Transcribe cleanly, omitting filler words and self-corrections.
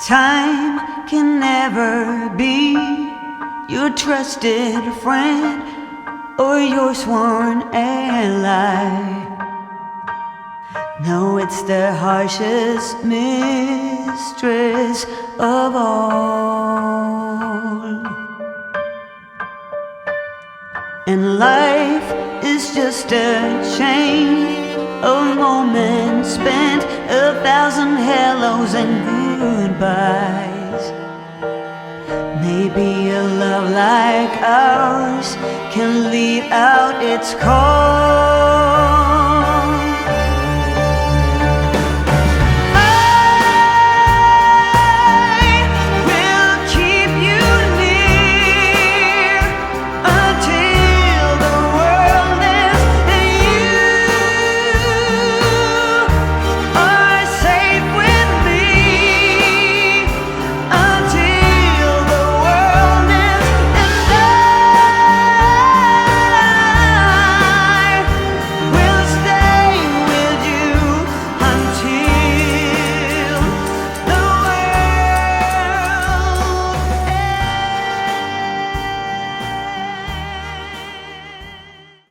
Time can never be your trusted friend or your sworn ally. No, it's the harshest mistress of all. And life is just a chain of moments spent, 1,000 hellos and goodbyes. Maybe a love like ours can leave out its call.